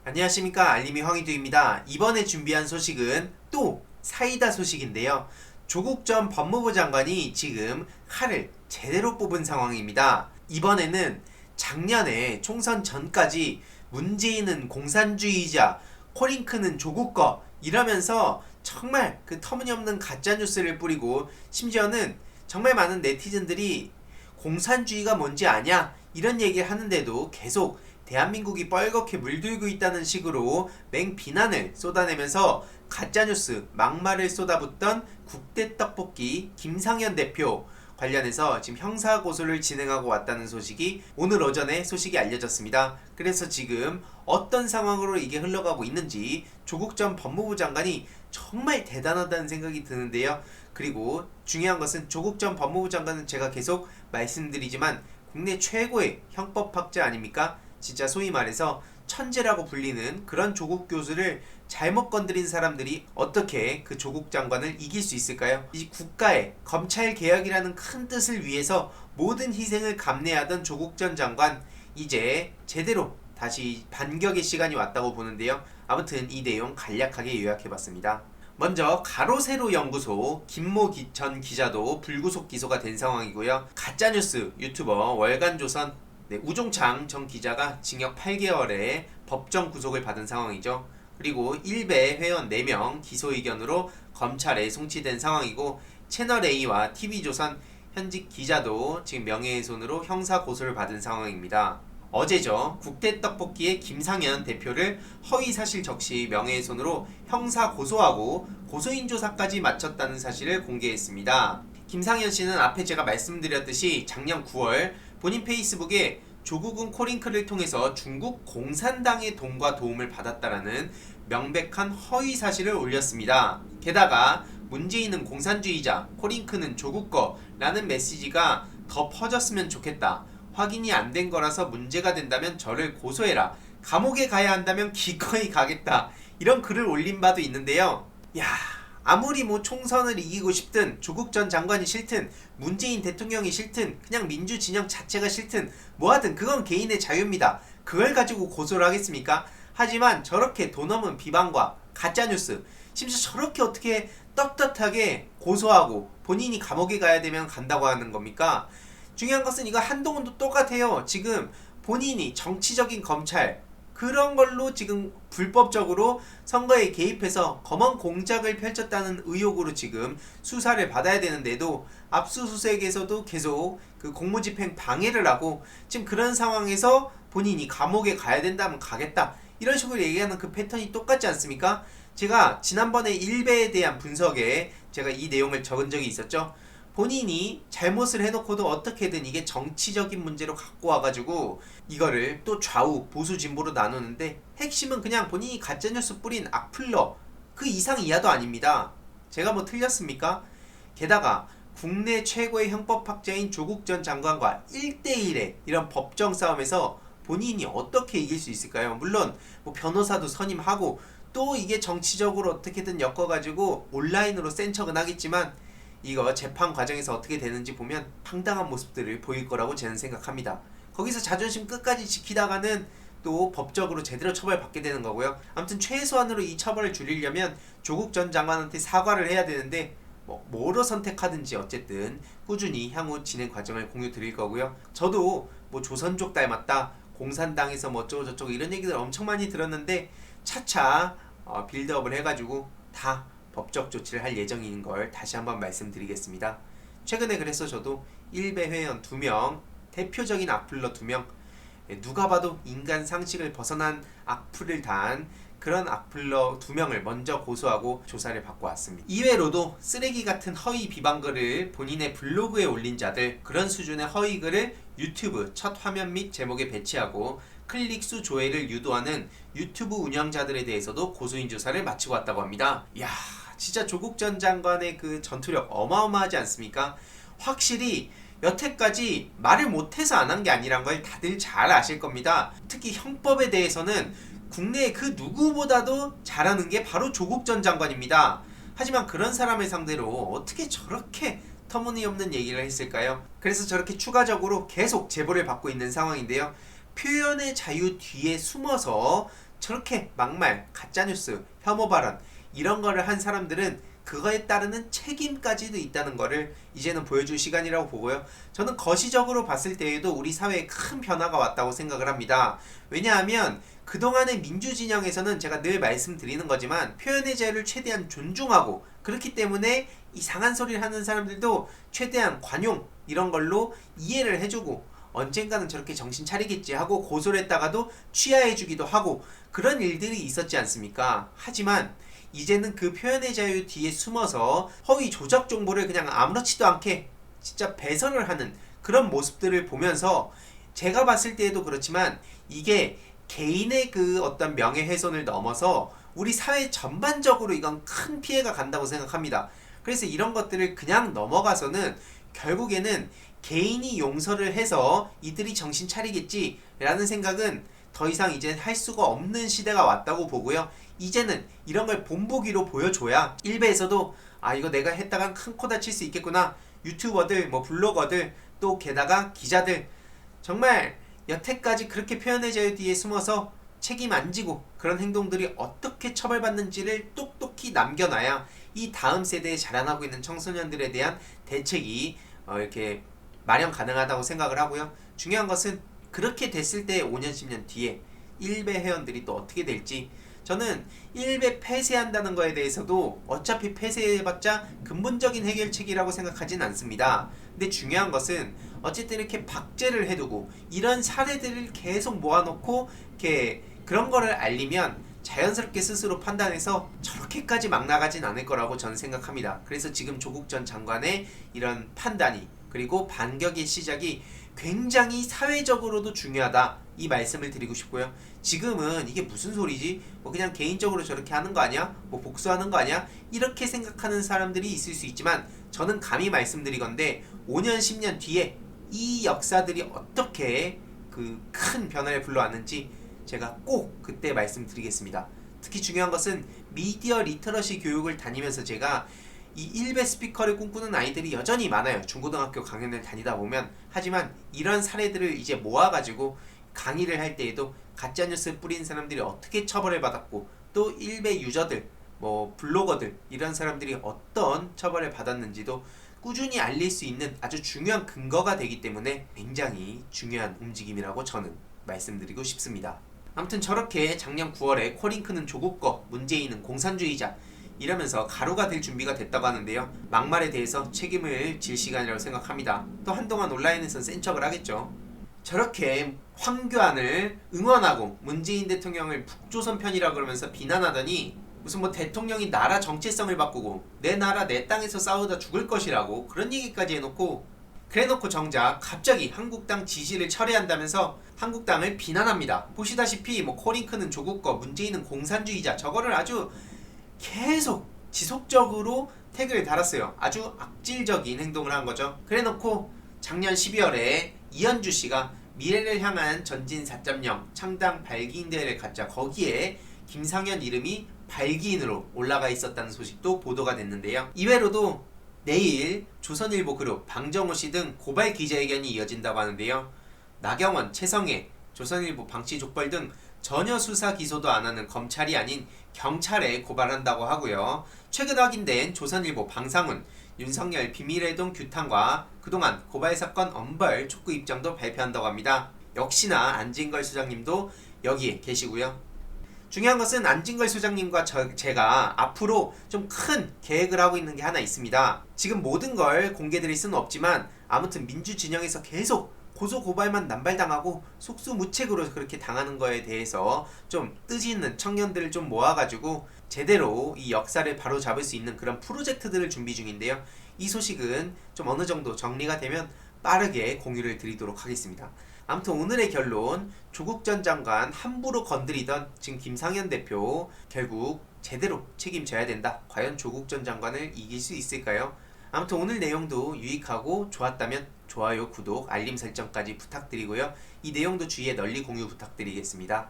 안녕하십니까, 알림이 황희두입니다. 이번에 준비한 소식은 또 사이다 소식인데요. 조국 전 법무부 장관이 지금 칼을 제대로 뽑은 상황입니다. 이번에는 작년에 총선 전까지 문재인은 공산주의자, 코링크는 조국 거 이러면서 정말 그 터무니없는 가짜뉴스를 뿌리고, 심지어는 정말 많은 네티즌들이 공산주의가 뭔지 아냐 이런 얘기를 하는데도 계속 대한민국이 뻘겋게 물들고 있다는 식으로 맹비난을 쏟아내면서 가짜뉴스 막말을 쏟아붓던 국대떡볶이 김상현 대표 관련해서 지금 형사고소를 진행하고 왔다는 소식이 오늘 오전에 소식이 알려졌습니다. 그래서 지금 어떤 상황으로 이게 흘러가고 있는지 조국 전 법무부 장관이 정말 대단하다는 생각이 드는데요. 그리고 중요한 것은 조국 전 법무부 장관은 제가 계속 말씀드리지만 국내 최고의 형법학자 아닙니까? 진짜 소위 말해서 천재라고 불리는 그런 조국 교수를 잘못 건드린 사람들이 어떻게 그 조국 장관을 이길 수 있을까요? 이 국가의 검찰 개혁이라는 큰 뜻을 위해서 모든 희생을 감내하던 조국 전 장관, 이제 제대로 다시 반격의 시간이 왔다고 보는데요. 아무튼 이 내용 간략하게 요약해봤습니다. 먼저 가로세로 연구소 김모 전 기자도 불구속 기소가 된 상황이고요. 가짜뉴스 유튜버 월간조선 우종창 전 기자가 징역 8개월에 법정 구속을 받은 상황이죠. 그리고 일베 회원 4명 기소 의견으로 검찰에 송치된 상황이고, 채널A와 TV조선 현직 기자도 지금 명예훼손으로 형사 고소를 받은 상황입니다. 어제죠. 국대떡볶이의 김상현 대표를 허위사실 적시 명예훼손으로 형사 고소하고 고소인 조사까지 마쳤다는 사실을 공개했습니다. 김상현 씨는 앞에 제가 말씀드렸듯이 작년 9월 본인 페이스북에 조국은 코링크를 통해서 중국 공산당의 돈과 도움을 받았다라는 명백한 허위 사실을 올렸습니다. 게다가 문재인은 공산주의자, 코링크는 조국 거라는 메시지가 더 퍼졌으면 좋겠다. 확인이 안 된 거라서 문제가 된다면 저를 고소해라. 감옥에 가야 한다면 기꺼이 가겠다. 이런 글을 올린 바도 있는데요. 아무리 총선을 이기고 싶든, 조국 전 장관이 싫든, 문재인 대통령이 싫든, 그냥 민주 진영 자체가 싫든 뭐하든 그건 개인의 자유입니다. 그걸 가지고 고소를 하겠습니까? 하지만 저렇게 돈 없는 비방과 가짜뉴스, 심지어 저렇게 어떻게 떳떳하게 고소하고 본인이 감옥에 가야 되면 간다고 하는 겁니까? 중요한 것은 이거 한동훈도 똑같아요. 지금 본인이 정치적인 검찰, 그런 걸로 지금 불법적으로 선거에 개입해서 검언 공작을 펼쳤다는 의혹으로 지금 수사를 받아야 되는데도 압수수색에서도 계속 그 공무집행 방해를 하고, 지금 그런 상황에서 본인이 감옥에 가야 된다면 가겠다 이런 식으로 얘기하는 그 패턴이 똑같지 않습니까? 제가 지난번에 일베에 대한 분석에 제가 이 내용을 적은 적이 있었죠. 본인이 잘못을 해놓고도 어떻게든 이게 정치적인 문제로 갖고 와가지고 이거를 또 좌우 보수 진보로 나누는데, 핵심은 그냥 본인이 가짜뉴스 뿌린 악플러 그 이상 이하도 아닙니다. 제가 뭐 틀렸습니까? 게다가 국내 최고의 형법학자인 조국 전 장관과 1대1의 이런 법정 싸움에서 본인이 어떻게 이길 수 있을까요? 물론 뭐 변호사도 선임하고 또 이게 정치적으로 어떻게든 엮어가지고 온라인으로 센 척은 하겠지만, 이거 재판 과정에서 어떻게 되는지 보면 황당한 모습들을 보일 거라고 저는 생각합니다. 거기서 자존심 끝까지 지키다가는 또 법적으로 제대로 처벌받게 되는 거고요. 아무튼 최소한으로 이 처벌을 줄이려면 조국 전 장관한테 사과를 해야 되는데, 뭐로 선택하든지 어쨌든 꾸준히 향후 진행 과정을 공유 드릴 거고요. 저도 조선족 닮았다, 공산당에서 어쩌고저쩌고 이런 얘기들 엄청 많이 들었는데 차차 빌드업을 해가지고 다 법적 조치를 할 예정인 걸 다시 한번 말씀드리겠습니다. 최근에 그래서 저도 일베 회원 2명, 대표적인 악플러 2명, 누가 봐도 인간 상식을 벗어난 악플을 단 그런 악플러 2명을 먼저 고소하고 조사를 받고 왔습니다. 이외로도 쓰레기 같은 허위 비방글을 본인의 블로그에 올린 자들, 그런 수준의 허위 글을 유튜브 첫 화면 및 제목에 배치하고 클릭수 조회를 유도하는 유튜브 운영자들에 대해서도 고소인 조사를 마치고 왔다고 합니다. 진짜 조국 전 장관의 그 전투력 어마어마하지 않습니까? 확실히 여태까지 말을 못해서 안 한 게 아니란 걸 다들 잘 아실 겁니다. 특히 형법에 대해서는 국내의 그 누구보다도 잘하는 게 바로 조국 전 장관입니다. 하지만 그런 사람을 상대로 어떻게 저렇게 터무니없는 얘기를 했을까요? 그래서 저렇게 추가적으로 계속 제보를 받고 있는 상황인데요. 표현의 자유 뒤에 숨어서 저렇게 막말, 가짜뉴스, 혐오 발언 이런 거를 한 사람들은 그거에 따르는 책임까지도 있다는 거를 이제는 보여줄 시간이라고 보고요. 저는 거시적으로 봤을 때에도 우리 사회에 큰 변화가 왔다고 생각을 합니다. 왜냐하면 그동안의 민주진영에서는 제가 늘 말씀드리는 거지만 표현의 자유를 최대한 존중하고 그렇기 때문에 이상한 소리를 하는 사람들도 최대한 관용 이런 걸로 이해를 해주고 언젠가는 저렇게 정신 차리겠지 하고 고소를 했다가도 취하해주기도 하고 그런 일들이 있었지 않습니까? 하지만 이제는 그 표현의 자유 뒤에 숨어서 허위 조작 정보를 그냥 아무렇지도 않게 진짜 배설을 하는 그런 모습들을 보면서 제가 봤을 때에도 그렇지만 이게 개인의 그 어떤 명예훼손을 넘어서 우리 사회 전반적으로 이건 큰 피해가 간다고 생각합니다. 그래서 이런 것들을 그냥 넘어가서는 결국에는 개인이 용서를 해서 이들이 정신 차리겠지 라는 생각은 더 이상 이제 할 수가 없는 시대가 왔다고 보고요. 이제는 이런 걸 본보기로 보여줘야 일베에서도 아 이거 내가 했다간 큰 코 다칠 수 있겠구나. 유튜버들 뭐 블로거들 또 게다가 기자들 정말 여태까지 그렇게 표현의 자유 뒤에 숨어서 책임 안 지고 그런 행동들이 어떻게 처벌받는지를 똑똑히 남겨놔야 이 다음 세대에 자라나고 있는 청소년들에 대한 대책이 이렇게 마련 가능하다고 생각을 하고요. 중요한 것은 그렇게 됐을 때 5년 10년 뒤에 일베 회원들이 또 어떻게 될지 저는 일베 폐쇄한다는 거에 대해서도 어차피 폐쇄해봤자 근본적인 해결책이라고 생각하진 않습니다. 근데 중요한 것은 어쨌든 이렇게 박제를 해두고 이런 사례들을 계속 모아놓고 이렇게 그런 거를 알리면 자연스럽게 스스로 판단해서 저렇게까지 막 나가진 않을 거라고 저는 생각합니다. 그래서 지금 조국 전 장관의 이런 판단이 그리고 반격의 시작이 굉장히 사회적으로도 중요하다 이 말씀을 드리고 싶고요. 지금은 이게 무슨 소리지? 뭐 그냥 개인적으로 저렇게 하는 거 아니야? 뭐 복수하는 거 아니야? 이렇게 생각하는 사람들이 있을 수 있지만 저는 감히 말씀드리건대 5년 10년 뒤에 이 역사들이 어떻게 그 큰 변화를 불러왔는지 제가 꼭 그때 말씀드리겠습니다. 특히 중요한 것은 미디어 리터러시 교육을 다니면서 제가 이 일베 스피커를 꿈꾸는 아이들이 여전히 많아요. 중고등학교 강연을 다니다 보면. 하지만 이런 사례들을 이제 모아가지고 강의를 할 때에도 가짜뉴스 뿌린 사람들이 어떻게 처벌을 받았고 또 일베 유저들 뭐 블로거들 이런 사람들이 어떤 처벌을 받았는지도 꾸준히 알릴 수 있는 아주 중요한 근거가 되기 때문에 굉장히 중요한 움직임이라고 저는 말씀드리고 싶습니다. 아무튼 저렇게 작년 9월에 코링크는 조국 거, 문재인은 공산주의자 이러면서 가루가 될 준비가 됐다고 하는데요. 막말에 대해서 책임을 질 시간이라고 생각합니다. 또 한동안 온라인에서 센 척을 하겠죠. 저렇게 황교안을 응원하고 문재인 대통령을 북조선 편이라 그러면서 비난하더니 무슨 뭐 대통령이 나라 정체성을 바꾸고 내 나라 내 땅에서 싸우다 죽을 것이라고 그런 얘기까지 해놓고 그래놓고 정작 갑자기 한국당 지지를 철회한다면서 한국당을 비난합니다. 보시다시피 뭐 코링크는 조국 거, 문재인은 공산주의자 저거를 아주 계속 지속적으로 태그를 달았어요. 아주 악질적인 행동을 한 거죠. 그래놓고 작년 12월에 이현주 씨가 미래를 향한 전진 4.0 창당 발기인 대회를 갖자 거기에 김상현 이름이 발기인으로 올라가 있었다는 소식도 보도가 됐는데요. 이외로도 내일 조선일보 그룹 방정호 씨 등 고발 기자회견이 이어진다고 하는데요. 나경원, 최성해, 조선일보 방치 족벌 등 전혀 수사 기소도 안 하는 검찰이 아닌 경찰에 고발한다고 하고요. 최근 확인된 조선일보 방상훈, 윤석열 비밀회동 규탄과 그동안 고발 사건 엄벌 촉구 입장도 발표한다고 합니다. 역시나 안진걸 소장님도 여기에 계시고요. 중요한 것은 안진걸 소장님과 제가 앞으로 좀 큰 계획을 하고 있는 게 하나 있습니다. 지금 모든 걸 공개드릴 수는 없지만 아무튼 민주진영에서 계속 고소고발만 남발당하고 속수무책으로 그렇게 당하는 거에 대해서 좀 뜻이 있는 청년들을 좀 모아가지고 제대로 이 역사를 바로잡을 수 있는 그런 프로젝트들을 준비 중인데요. 이 소식은 좀 어느 정도 정리가 되면 빠르게 공유를 드리도록 하겠습니다. 아무튼 오늘의 결론, 조국 전 장관 함부로 건드리던 지금 김상현 대표 결국 제대로 책임져야 된다. 과연 조국 전 장관을 이길 수 있을까요? 아무튼 오늘 내용도 유익하고 좋았다면 좋아요, 구독, 알림 설정까지 부탁드리고요. 이 내용도 주위에 널리 공유 부탁드리겠습니다.